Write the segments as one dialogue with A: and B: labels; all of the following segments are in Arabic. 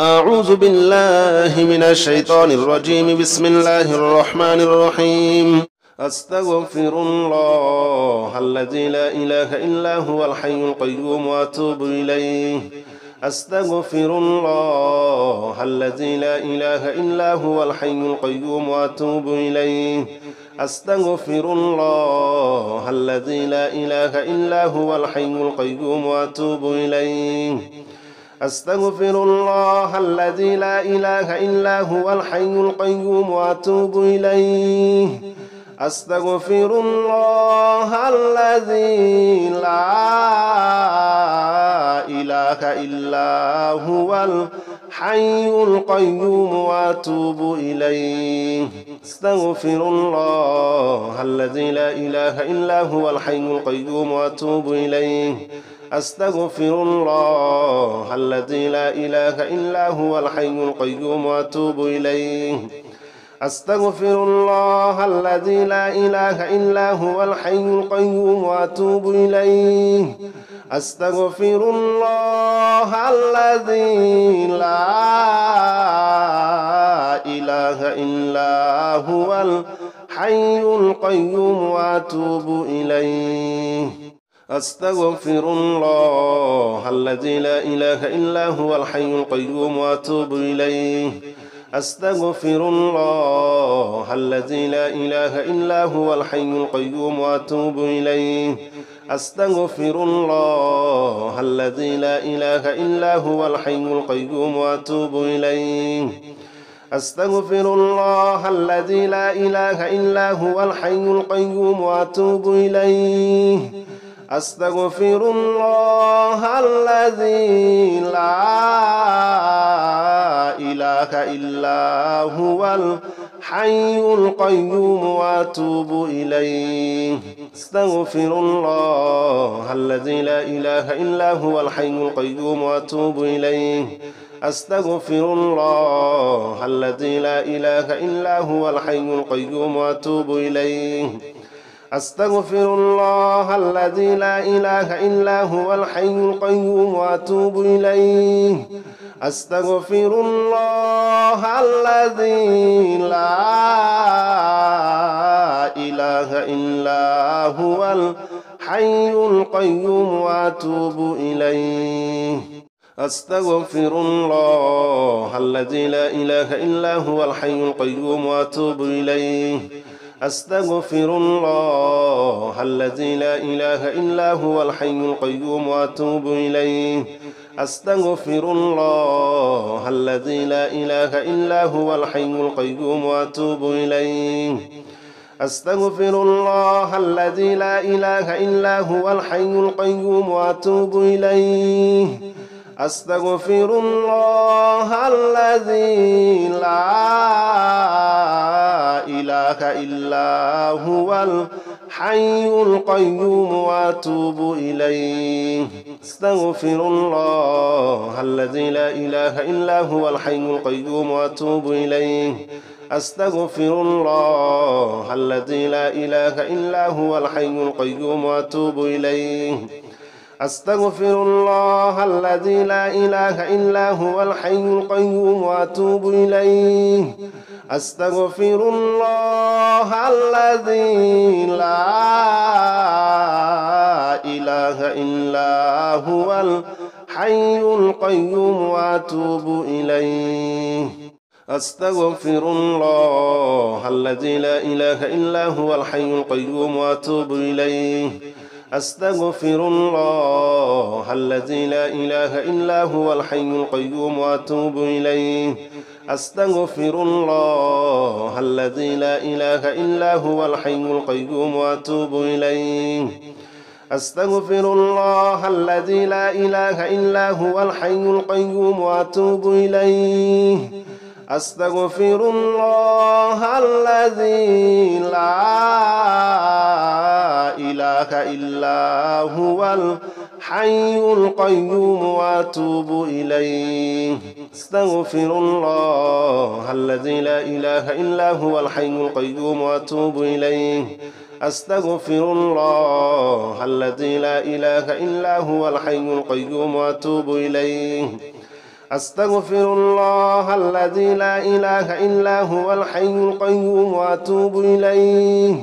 A: أعوذ بالله من الشيطان الرجيم. بسم الله الرحمن الرحيم. أستغفر الله الذي لا إله إلا هو الحي القيوم وأتوب إليه. أستغفر الله الذي لا إله إلا هو الحي القيوم وأتوب إليه. أستغفر الله الذي لا إله إلا هو الحي القيوم وأتوب إليه. أستغفر الله الذي لا إله إلا هو الحي القيوم وأتوب إليه. أستغفر الله الذي لا إله إلا هو الحي القيوم وأتوب إليه. أستغفر الله الذي لا إله إلا هو الحي القيوم وأتوب إليه. أستغفر الله الذي لا إله إلا هو الحي القيوم وأتوب إليه. أستغفر الله الذي لا إله إلا هو الحي القيوم وأتوب إليه. أستغفر الله الذي لا إله إلا هو الحي القيوم وأتوب إليه. أستغفر الله الذي لا إله إلا هو الحي القيوم وأتوب إليه. أستغفر الله الذي لا إله إلا هو الحي القيوم وأتوب إليه. أستغفر الله الذي لا إله إلا هو الحي القيوم وأتوب إليه. أستغفر الله الذي لا إله إلا هو الحي القيوم وأتوب إليه. أستغفر الله الذي لا إله إلا هو الحي القيوم وأتوب إليه. أستغفر الله الذي لا إله إلا هو الحي القيوم وأتوب إليه. أستغفر الله الذي لا إله إلا هو الحي القيوم وأتوب إليه. أستغفر الله الذي لا إله إلا هو الحي القيوم وأتوب إليه. أستغفر الله الذي لا إله إلا هو الحي القيوم وأتوب إليه. أستغفر الله الذي لا إله إلا هو الحي القيوم وأتوب إليه. أستغفر الله الذي لا إله إلا هو الحي القيوم وأتوب إليه. أستغفر الله الذي لا إله إلا هو الحي القيوم وأتوب إليه. أستغفر الله الذي لا إله إلا هو الحي القيوم وأتوب إليه. أستغفر الله الذي لا إله إلا هو الحي القيوم وأتوب إليه. أستغفر الله الذي لا إله إلا هو الحي القيوم وأتوب إليه. أستغفر الله الذي لا إله إلا هو الحي القيوم وأتوب إليه. أستغفر الله الذي لا إله إلا هو الحي القيوم وأتوب إليه. أستغفر الله الذي لا إله إلا هو الحي القيوم وأتوب إليه. أستغفر الله الذي لا إله إلا هو الحي القيوم وأتوب إليه. أستغفر الله الذي لا إله إلا هو الحي القيوم وأتوب إليه. أستغفر الله الذي لا إله إلا هو الحي القيوم وأتوب إليه. أستغفر الله الذي لا إله إلا هو الحي القيوم وأتوب إليه. أستغفر الله الذي لا إله إلا هو الحي القيوم وأتوب إليه. أستغفر الله الذي لا إله إلا هو الحي القيوم وأتوب إليه. أستغفر الله الذي لا إله إلا هو الحي القيوم وأتوب إليه. أستغفر الله الذي لا إله إلا هو الحي القيوم وأتوب إليه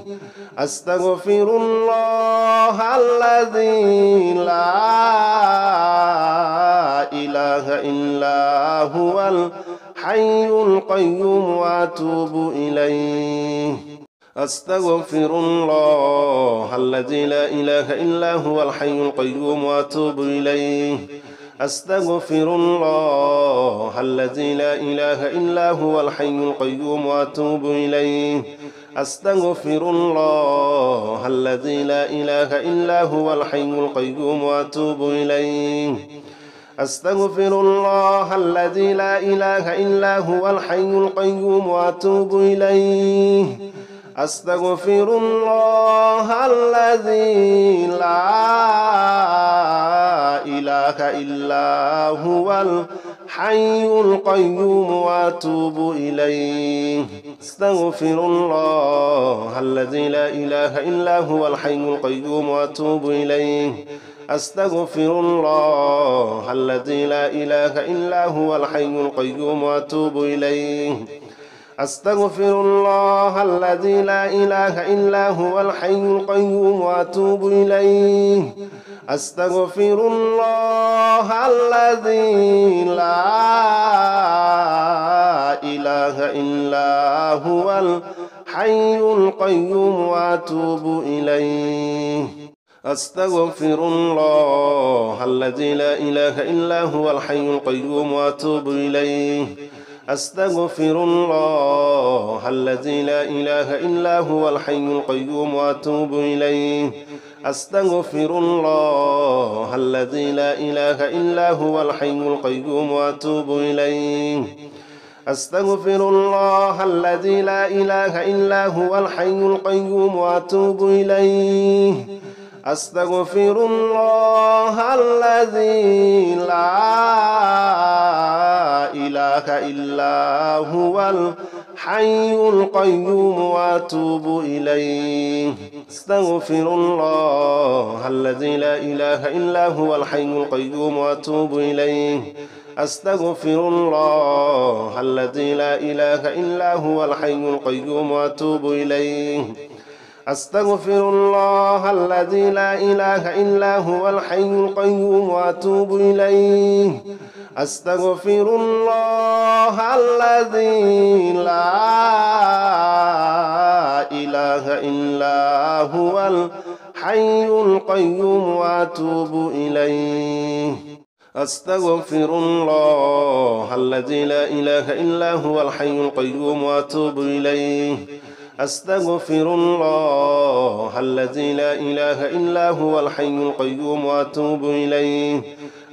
A: أستغفر الله الذي لا إله إلا هو الحي القيوم وأتوب إليه أستغفر الله الذي لا إله إلا هو الحي القيوم وأتوب إليه أستغفر الله الذي لا إله إلا هو الحي القيوم وأتوب إليه أستغفر الله الذي لا إله إلا هو الحي القيوم وأتوب إليه أستغفر الله الذي لا إله إلا هو الحي القيوم وأتوب إليه أستغفر الله الذي لا إله إلا هو الحي القيوم وأتوب إليه أستغفر الله الذي لا إله إلا هو الحي القيوم وأتوب إليه أستغفر الله الذي لا إله إلا هو الحي القيوم وأتوب إليه أستغفر الله الذي لا إله إلا هو الحي القيوم وأتوب إليه أستغفر الله الذي لا إله إلا هو الحي القيوم وأتوب إليه أستغفر الله الذي لا إله إلا هو الحي القيوم وأتوب إليه أستغفر الله الذي لا إله إلا هو الحي القيوم وأتوب إليه أستغفر الله الذي لا إله إلا هو الحي القيوم وأتوب إليه أستغفر الله الذي لا إله إلا هو الحي القيوم وأتوب إليه أستغفر الله الذي لا إله إلا هو الحي القيوم وأتوب إليه أستغفر الله الذي لا إله إلا هو الحي القيوم وأتوب إليه أستغفر الله الذي لا إله إلا هو الحي القيوم وأتوب إليه أستغفر الله الذي لا إله إلا هو الحي القيوم وأتوب إليه أستغفر الله الذي لا إله إلا هو الحي القيوم وأتوب إليه أستغفر الله الذي لا إله إلا هو الحي القيوم وأتوب إليه أستغفر الله الذي لا إله إلا هو الحي القيوم وأتوب إليه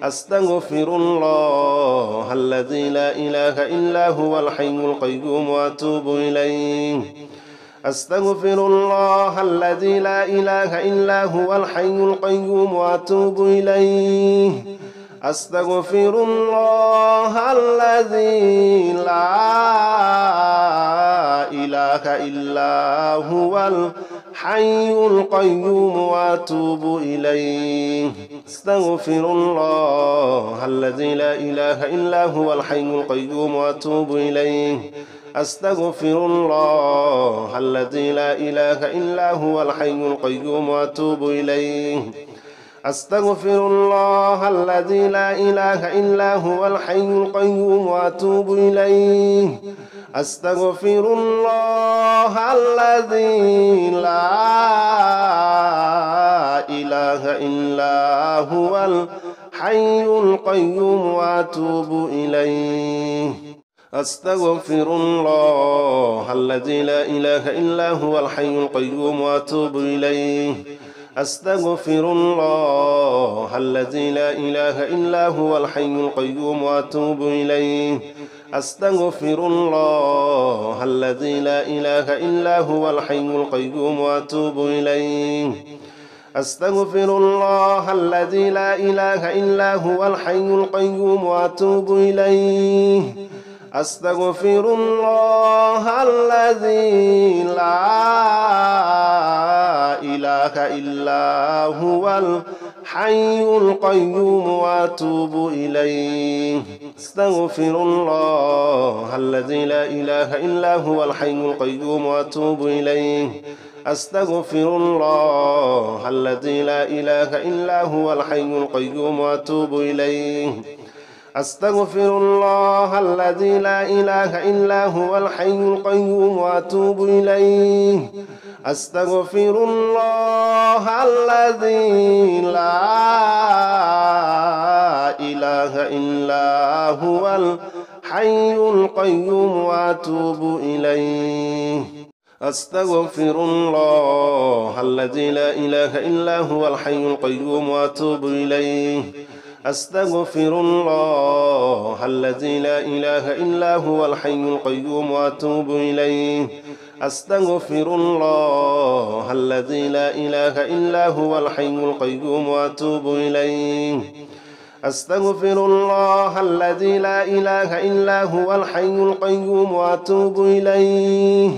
A: أستغفر الله الذي لا إله إلا هو الحي القيوم وأتوب إليه أستغفر الله الذي لا إله إلا هو الحي القيوم وأتوب إليه أستغفر الله الذي لا إله إلا هو الحي القيوم وأتوب إليه أستغفر الله الذي لا إله إلا هو الحي القيوم وأتوب إليه أستغفر الله الذي لا إله إلا هو الحي القيوم وأتوب إليه أستغفر الله الذي لا إله إلا هو الحي القيوم وأتوب إليه أستغفر الله الذي لا إله إلا هو الحي القيوم وأتوب إليه أستغفر الله الذي لا إله إلا هو الحي القيوم وأتوب إليه أستغفر الله الذي لا إله إلا هو الحي القيوم وأتوب إليه أستغفر الله الذي لا إله إلا هو الحي القيوم وأتوب إليه أستغفر الله الذي لا إله إلا هو الحي القيوم وأتوب إليه أستغفر الله الذي لا إله إلا هو الحي القيوم وأتوب إليه أستغفر الله الذي لا إله إلا هو الحي القيوم وأتوب إليه أستغفر الله الذي لا إله إلا هو الحي القيوم وأتوب إليه أستغفر الله الذي لا إله إلا هو الحي القيوم وأتوب إليه أستغفر الله الذي لا إله إلا هو الحي القيوم وأتوب إليه أستغفر الله الذي لا إله إلا هو الحي القيوم وأتوب إليه أستغفر الله الذي لا إله إلا هو الحي القيوم وأتوب إليه أستغفر الله الذي لا إله إلا هو الحي القيوم وأتوب إليه أستغفر الله الذي لا إله إلا هو الحي القيوم وأتوب إليه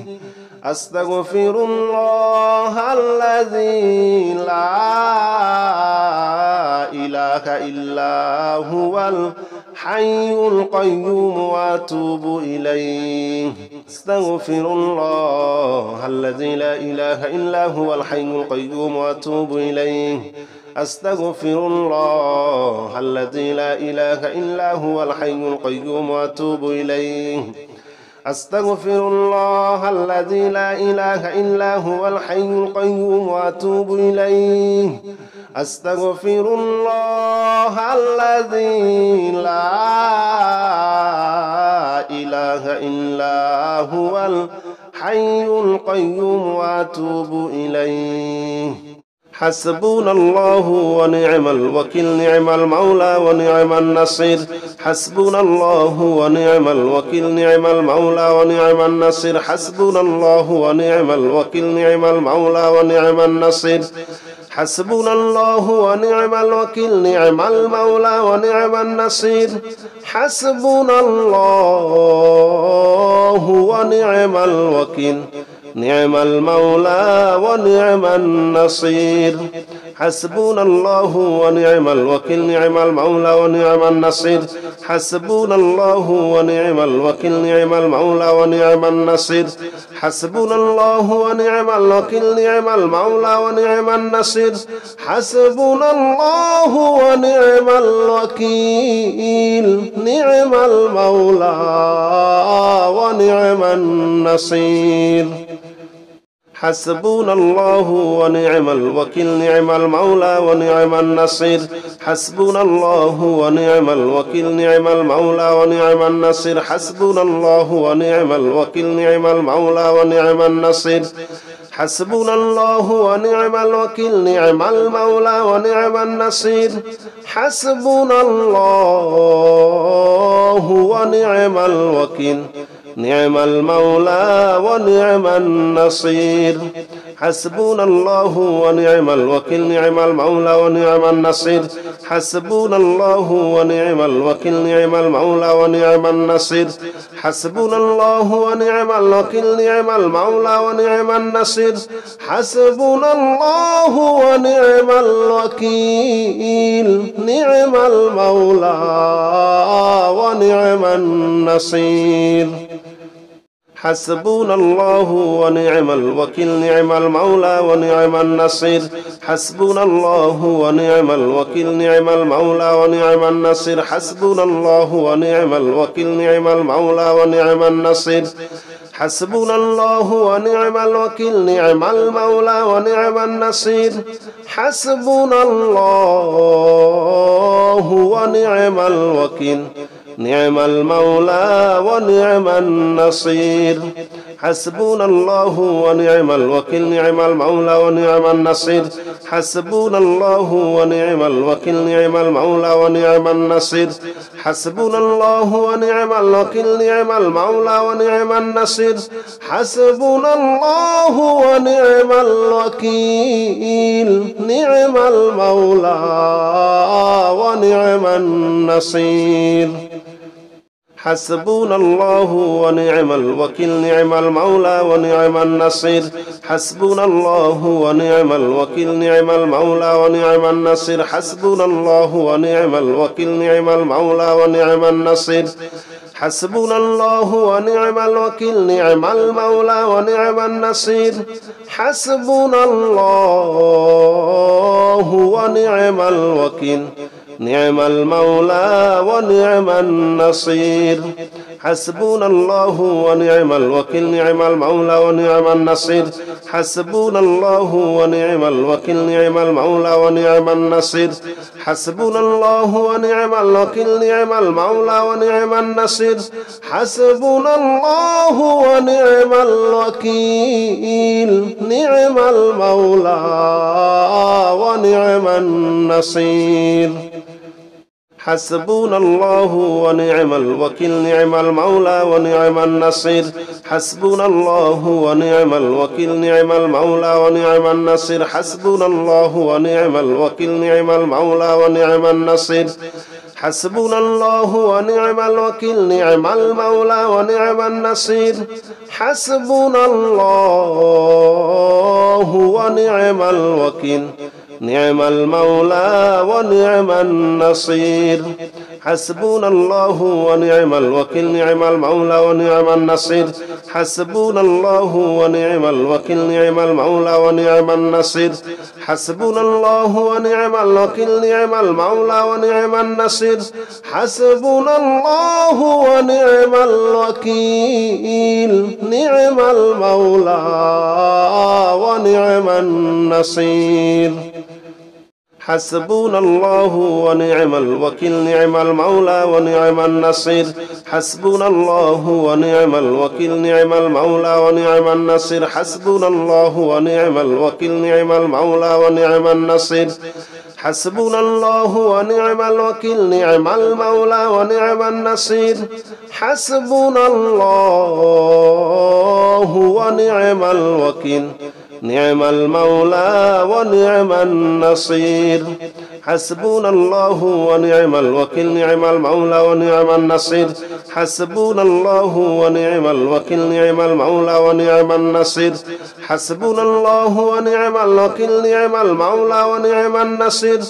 A: أستغفر الله الذي لا إله إلا هو الحي القيوم وأتوب إليه أستغفر الله الذي لا إله إلا هو الحي القيوم وأتوب إليه أستغفر الله الذي لا إله إلا هو الحي القيوم وأتوب إليه أستغفر الله الذي لا إله إلا هو الحي القيوم وأتوب إليه أستغفر الله الذي لا إله إلا هو الحي القيوم وأتوب إليه حسبنا الله ونعم الوكيل نعم المولى ونعم النصير حسبنا الله ونعم الوكيل نعم المولى ونعم النصير حسبنا الله ونعم الوكيل نعم المولى ونعم النصير حسبنا الله ونعم الوكيل نعم المولى ونعم النصير حسبنا الله ونعم الوكيل نعم المولى ونعم النصير حسبنا الله ونعم الوكيل نعم المولى ونعم النصير حسبنا الله ونعم الوكيل نعم المولى ونعم النصير حسبنا الله ونعم الوكيل نعم المولى ونعم النصير حسبنا الله ونعم الوكيل نعم المولى ونعم النصير حسبنا الله ونعم الوكيل نعم المولى ونعم النصير حسبنا الله ونعم الوكيل نعم المولى ونعم النصير حسبنا الله ونعم الوكيل نعم المولى ونعم النصير حسبنا الله ونعم الوكيل نعم المولى ونعم النصير حسبنا الله ونعم الوكيل نعم المولى ونعم النصير حسبنا الله ونعم الوكيل نعم المولى ونعم النصير حسبنا الله ونعم الوكيل نعم المولى ونعم النصير حسبنا الله ونعم الوكيل نعم المولى ونعم النصير حسبنا الله ونعم الوكيل نعم المولى ونعم النصير حسبنا الله ونعم الوكيل نعم المولى ونعم النصير حسبنا الله ونعم الوكيل نعم المولى ونعم النصير حسبنا الله ونعم الوكيل نعم المولى ونعم النصير حسبنا الله ونعم الوكيل نعم المولى ونعم النصير حسبنا الله ونعم الوكيل نعم المولى ونعم النصير حسبنا الله ونعم الوكيل نعم المولى ونعم النصير حسبنا الله ونعم الوكيل نعم المولى ونعم النصير حسبنا الله ونعم الوكيل نعم المولى ونعم النصير حسبنا الله ونعم الوكيل نعم المولى ونعم النصير حسبنا الله ونعم الوكيل نعم المولى ونعم النصير حسبنا الله ونعم الوكيل نعم المولى ونعم النصير حسبنا الله ونعم الوكيل نعم المولى ونعم النصير حسبنا الله ونعم الوكيل نعم المولى ونعم النصير حسبنا الله ونعم الوكيل نعم المولى ونعم النصير حسبنا الله ونعم الوكيل نعم المولى ونعم النصير حسبنا الله ونعم الوكيل نعم المولى ونعم النصير حسبنا الله ونعم الوكيل نعم المولى ونعم النصير حسبنا الله ونعم الوكيل نعم المولى ونعم النصير حسبنا الله ونعم الوكيل نعم المولى ونعم النصير حسبنا الله ونعم الوكيل نعم المولى ونعم النصير حسبنا الله ونعم الوكيل نعم المولى ونعم النصير حسبنا الله ونعم الوكيل نعم المولى ونعم النصير حسبنا الله ونعم الوكيل نعم المولى ونعم النصير حسبنا الله ونعم الوكيل نعم المولى ونعم النصير حسبنا الله ونعم الوكيل نعم المولى ونعم النصير حسبنا الله ونعم الوكيل نعم المولى ونعم النصير حسبنا الله ونعم الوكيل نعم المولى ونعم النصير حسبنا الله ونعم الوكيل نعم المولى ونعم النصير حسبنا الله ونعم الوكيل نعم المولى ونعم النصير حسبنا الله ونعم الوكيل نعم المولى ونعم النصير حسبنا الله ونعم الوكيل نعم المولى ونعم النصير حسبنا الله ونعم الوكيل نعم المولى ونعم النصير حسبنا الله ونعم الوكيل نعم المولى ونعم النصير حسبنا الله ونعم الوكيل نعم المولى ونعم النصير حسبنا الله ونعم الوكيل نعم المولى ونعم النصير حسبنا الله ونعم الوكيل نعم المولى ونعم النصير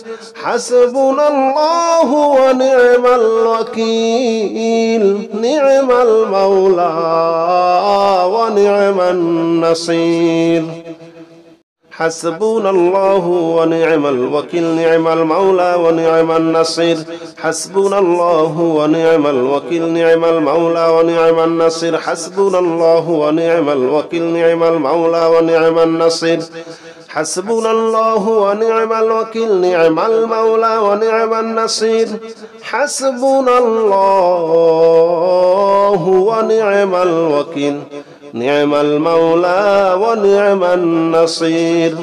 A: حسبنا الله ونعم الوكيل نعم المولى ونعم النصير حسبنا الله ونعم الوكيل نعم المولى ونعم النصير حسبنا الله ونعم الوكيل نعم المولى ونعم النصير حسبنا الله ونعم الوكيل نعم المولى ونعم النصير حسبنا الله ونعم الوكيل نعم المولى ونعم النصير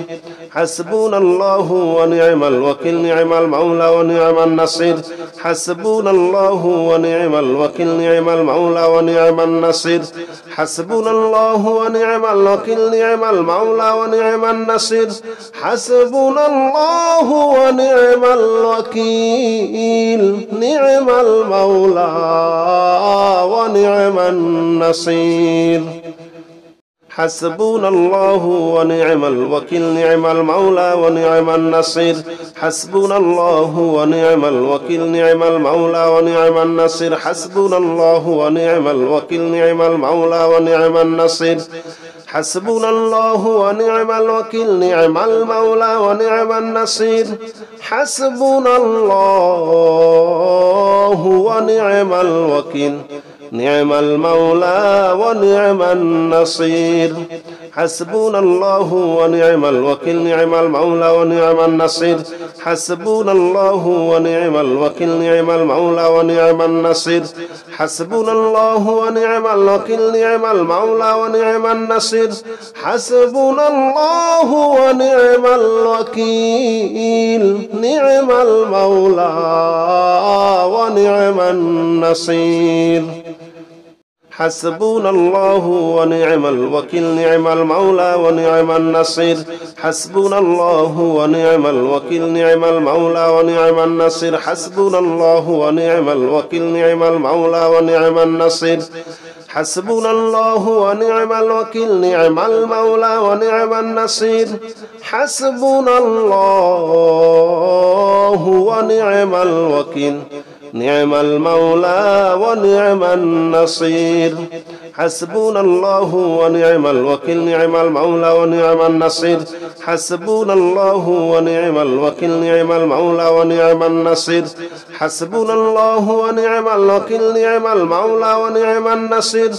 A: حسبنا الله ونعم الوكيل نعم المولى ونعم النصير حسبنا الله ونعم الوكيل نعم المولى ونعم النصير حسبنا الله ونعم الوكيل نعم المولى ونعم النصير حسبنا الله ونعم الوكيل نعم المولى ونعم النصير حسبنا الله ونعم الوكيل نعم المولى ونعم النصير حسبنا الله ونعم الوكيل نعم المولى ونعم النصير حسبنا الله ونعم الوكيل نعم المولى ونعم النصير حسبنا الله ونعم الوكيل نعم المولى ونعم النصير حسبنا الله ونعم الوكيل نعم المولى ونعم النصير حسبنا الله ونعم الوكيل نعم المولى ونعم النصير حسبنا الله ونعم الوكيل نعم المولى ونعم النصير حسبنا الله ونعم الوكيل نعم المولى ونعم النصير حسبنا الله ونعم الوكيل نعم المولى ونعم النصير حسبنا الله ونعم الوكيل نعم المولى ونعم النصير حسبنا الله ونعم الوكيل نعم المولى ونعم النصير حسبنا الله ونعم الوكيل نعم المولى ونعم النصير حسبنا الله ونعم الوكيل نعم المولى ونعم النصير حسبنا الله ونعم الوكيل نعم المولى ونعم النصير حسبنا الله ونعم الوكيل نعم المولى ونعم النصير حسبنا الله ونعم الوكيل نعم المولى ونعم النصير حسبنا الله ونعم الوكيل نعم المولى ونعم النصير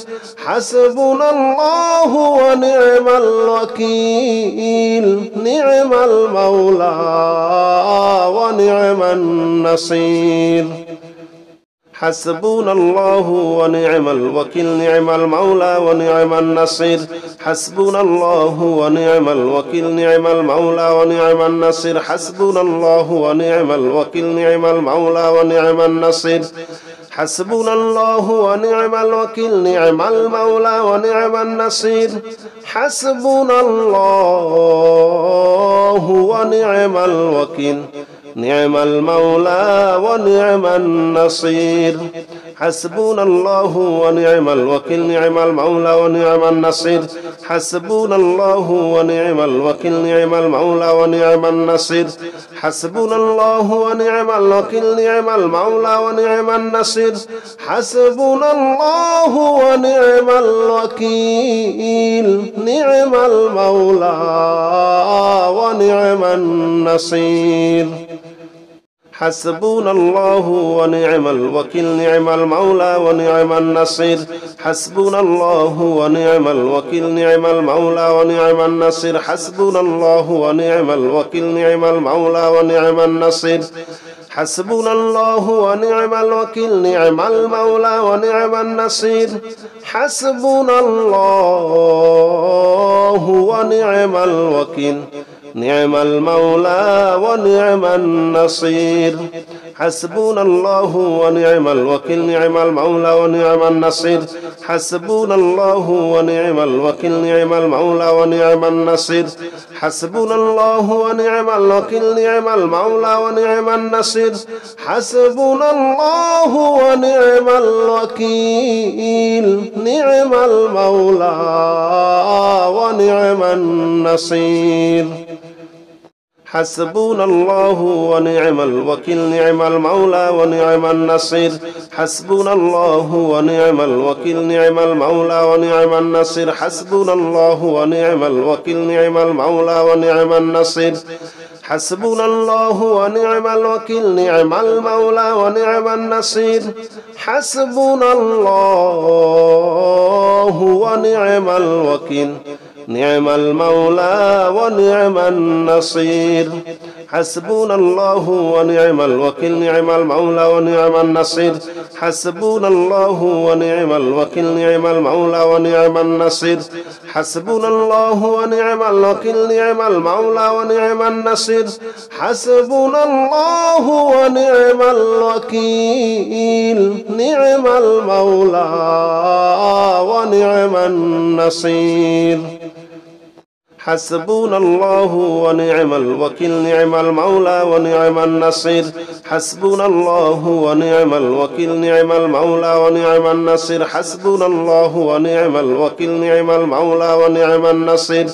A: حسبنا الله ونعم الوكيل نعم المولى ونعم النصير حسبنا الله ونعم الوكيل نعم المولى ونعم النصير حسبنا الله ونعم الوكيل نعم المولى ونعم النصير حسبنا الله ونعم الوكيل نعم المولى ونعم النصير حسبنا الله ونعم الوكيل نعم المولى ونعم النصير حسبنا الله ونعم الوكيل نعم المولى ونعم النصير حسبنا الله ونعم الوكيل نعم المولى ونعم النصير حسبنا الله ونعم الوكيل نعم المولى ونعم النصير حسبنا الله ونعم الوكيل نعم المولى ونعم النصير حسبنا الله ونعم الوكيل نعم المولى ونعم النصير حسبنا الله ونعم الوكيل نعم المولى ونعم النصير حسبنا الله ونعم الوكيل نعم المولى ونعم النصير حسبنا الله ونعم الوكيل نعم المولى ونعم النصير حسبنا الله ونعم الوكيل نعم المولى ونعم النصير حسبنا الله ونعم الوكيل نعم المولى ونعم النصير حسبنا الله ونعم الوكيل نعم المولى ونعم النصير حسبنا الله ونعم الوكيل نعم المولى ونعم النصير حسبنا الله ونعم الوكيل نعم المولى ونعم النصير حسبنا الله ونعم الوكيل نعم المولى ونعم النصير حسبنا الله ونعم الوكيل نعم المولى ونعم النصير حسبنا الله ونعم الوكيل نعم المولى ونعم النصير حسبنا الله ونعم الوكيل نعم المولى ونعم النصير حسبنا الله ونعم الوكيل نعم المولى ونعم النصير حسبنا الله ونعم الوكيل نعم المولى ونعم النصير حسبنا الله ونعم الوكيل نعم المولى ونعم النصير حسبنا الله ونعم الوكيل نعم المولى ونعم النصير حسبنا الله ونعم الوكيل نعم المولى ونعم النصير حسبنا الله ونعم الوكيل نعم المولى ونعم النصير حسبنا الله ونعم الوكيل نعم المولى ونعم النصير حسبنا الله ونعم الوكيل نعم المولى ونعم النصير حسبنا الله ونعم الوكيل نعم المولى ونعم النصير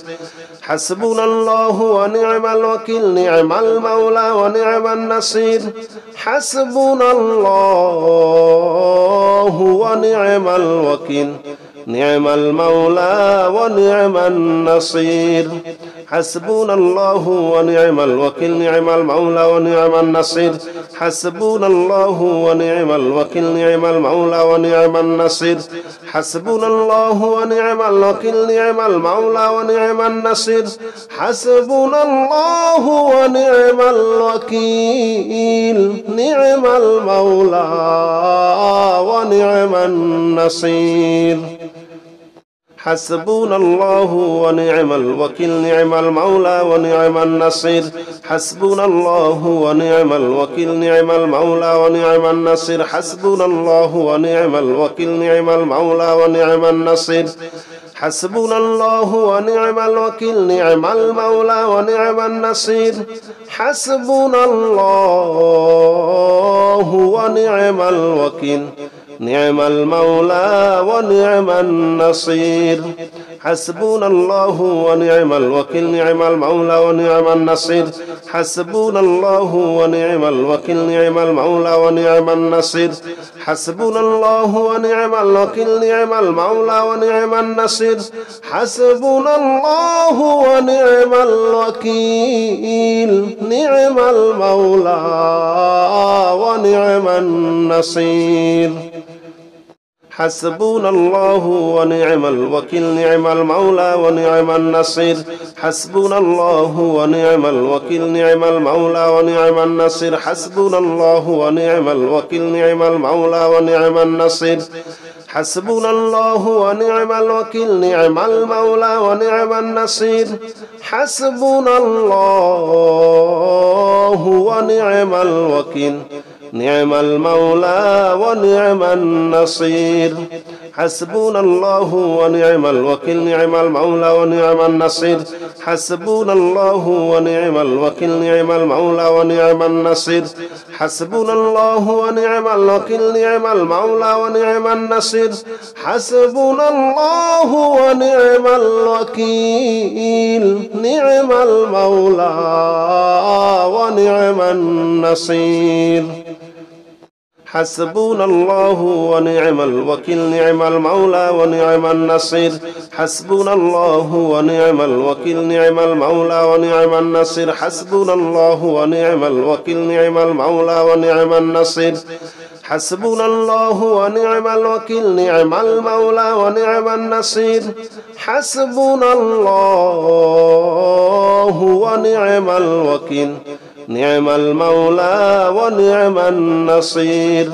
A: حسبنا الله ونعم الوكيل نعم المولى ونعم النصير حسبنا الله ونعم الوكيل نعم المولى ونعم النصير حسبنا الله ونعم الوكيل نعم المولى ونعم النصير حسبنا الله ونعم الوكيل نعم المولى ونعم النصير حسبنا الله ونعم الوكيل نعم المولى ونعم النصير حسبنا الله ونعم الوكيل نعم المولى ونعم النصير حسبنا الله ونعم الوكيل نعم المولى ونعم النصير حسبنا الله ونعم الوكيل نعم المولى ونعم النصير حسبنا الله ونعم الوكيل نعم المولى ونعم النصير حسبنا الله ونعم الوكيل نعم المولى ونعم النصير حسبنا الله ونعم الوكيل نعم المولى ونعم النصير حسبنا الله ونعم الوكيل نعم المولى ونعم النصير حسبنا الله ونعم الوكيل نعم المولى ونعم النصير حسبنا الله ونعم الوكيل نعم المولى ونعم النصير حسبنا الله ونعم الوكيل نعم المولى ونعم النصير حسبنا الله ونعم الوكيل نعم المولى ونعم النصير حسبنا الله ونعم الوكيل نعم المولى ونعم النصير حسبنا الله ونعم الوكيل نعم المولى ونعم النصير حسبنا الله ونعم الوكيل نعم المولى ونعم النصير حسبنا الله ونعم الوكيل نعم المولى ونعم النصير حسبنا الله ونعم الوكيل نعم المولى ونعم النصير حسبنا الله ونعم الوكيل نعم المولى ونعم النصير حسبنا الله ونعم الوكيل نعم المولى ونعم النصير حسبنا الله ونعم الوكيل نعم المولى ونعم النصير حسبنا الله ونعم الوكيل نعم المولى ونعم النصير حسبنا الله ونعم الوكيل نعم المولى ونعم النصير حسبنا الله ونعم الوكيل نعم المولى ونعم النصير حسبنا الله ونعم الوكيل نعم المولى ونعم النصير حسبنا الله ونعم الوكيل نعم المولى ونعم النصير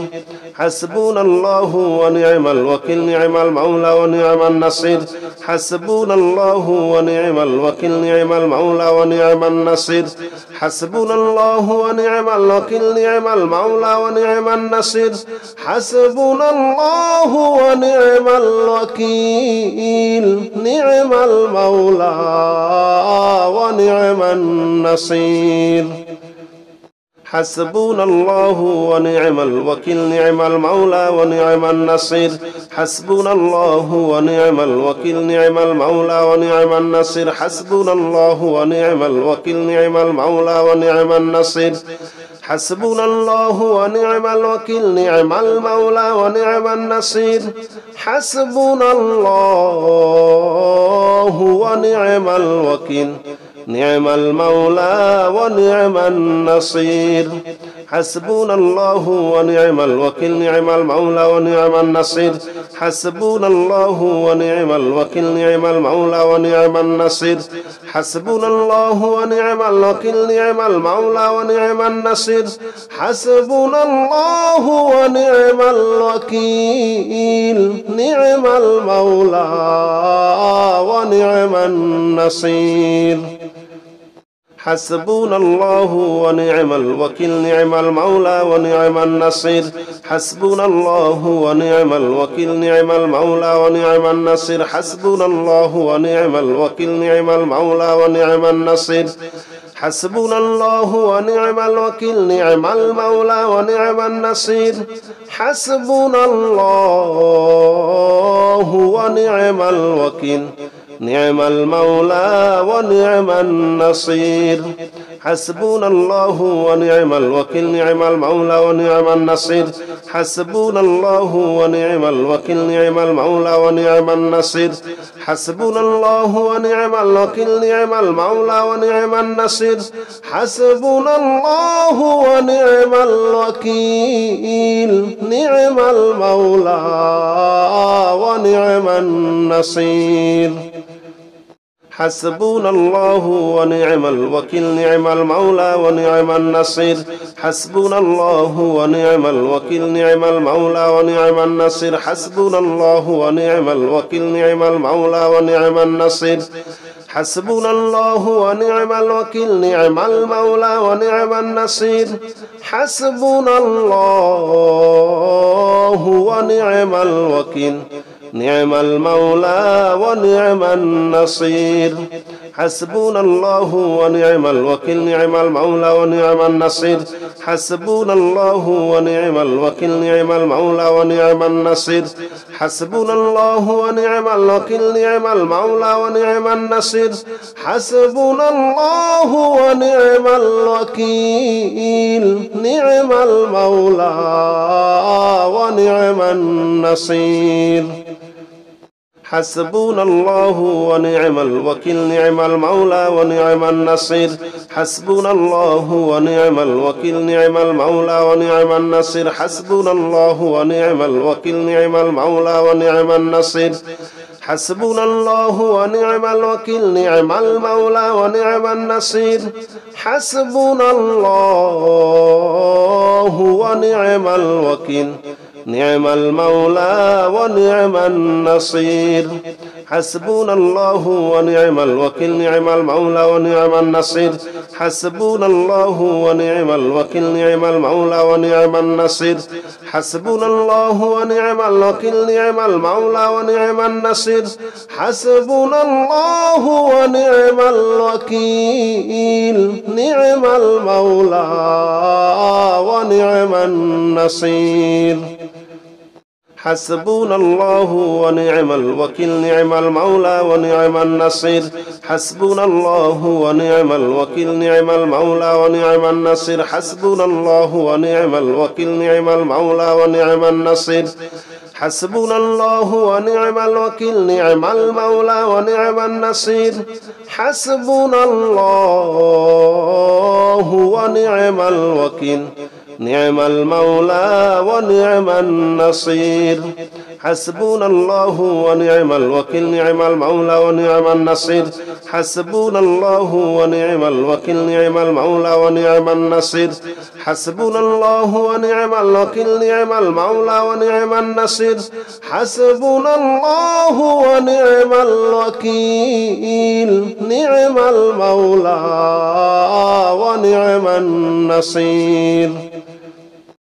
A: حسبنا الله ونعم الوكيل نعم المولى ونعم النصير حسبنا الله ونعم الوكيل نعم المولى ونعم النصير حسبنا الله ونعم الوكيل نعم المولى ونعم النصير حسبنا الله ونعم الوكيل نعم المولى ونعم النصير حسبنا الله ونعم الوكيل نعم المولى ونعم النصير حسبنا الله ونعم الوكيل نعم المولى ونعم النصير حسبنا الله ونعم الوكيل نعم المولى ونعم النصير حسبنا الله ونعم الوكيل نعم المولى ونعم النصير حسبنا الله ونعم الوكيل نعم المولى ونعم النصير حسبنا الله ونعم الوكيل نعم المولى ونعم النصير حسبنا الله ونعم الوكيل نعم المولى ونعم النصير حسبنا الله ونعم الوكيل نعم المولى ونعم النصير حسبنا الله ونعم الوكيل نعم المولى ونعم النصير حسبنا الله ونعم الوكيل نعم المولى ونعم النصير حسبنا الله ونعم الوكيل نعم المولى ونعم النصير حسبنا الله ونعم الوكيل نعم المولى ونعم النصير حسبنا الله ونعم الوكيل نعم المولى ونعم النصير حسبنا الله ونعم الوكيل نعم المولى ونعم النصير حسبنا الله ونعم الوكيل نعم المولى ونعم النصير حسبنا الله ونعم الوكيل نعم المولى ونعم النصير حسبنا الله ونعم الوكيل نعم المولى ونعم النصير حسبنا الله ونعم الوكيل نعم المولى ونعم النصير حسبنا الله ونعم الوكيل نعم المولى ونعم النصير حسبنا الله ونعم الوكيل نعم المولى ونعم النصير حسبنا الله ونعم الوكيل نعم المولى ونعم النصير حسبنا الله ونعم الوكيل نعم المولى ونعم النصير حسبنا الله ونعم الوكيل نعم المولى ونعم النصير حسبنا الله ونعم الوكيل نعم المولى ونعم النصير حسبنا الله ونعم الوكيل نعم المولى ونعم النصير حسبنا الله ونعم الوكيل نعم المولى ونعم النصير حسبنا الله ونعم الوكيل نعم المولى ونعم النصير حسبنا الله ونعم الوكيل نعم المولى ونعم النصير حسبنا الله ونعم الوكيل نعم المولى ونعم النصير حسبنا الله ونعم الوكيل نعم المولى ونعم النصير حسبنا الله ونعم الوكيل نعم المولى ونعم النصير حسبنا الله ونعم الوكيل نعم المولى ونعم النصير حسبنا الله ونعم الوكيل نعم المولى ونعم النصير حسبنا الله ونعم الوكيل نعم المولى ونعم النصير حسبنا الله ونعم الوكيل نعم المولى ونعم النصير حسبنا الله ونعم الوكيل نعم المولى ونعم النصير حسبنا الله ونعم الوكيل نعم المولى ونعم النصير حسبنا الله ونعم الوكيل نعم المولى ونعم النصير حسبنا الله ونعم الوكيل نعم المولى ونعم النصير حسبنا الله ونعم الوكيل نعم المولى ونعم النصير حسبنا الله ونعم الوكيل نعم المولى ونعم النصير حسبنا الله ونعم الوكيل نعم المولى ونعم النصير حسبنا الله ونعم الوكيل نعم المولى ونعم النصير حسبنا الله ونعم الوكيل نعم المولى ونعم النصير حسبنا الله ونعم الوكيل نعم المولى ونعم النصير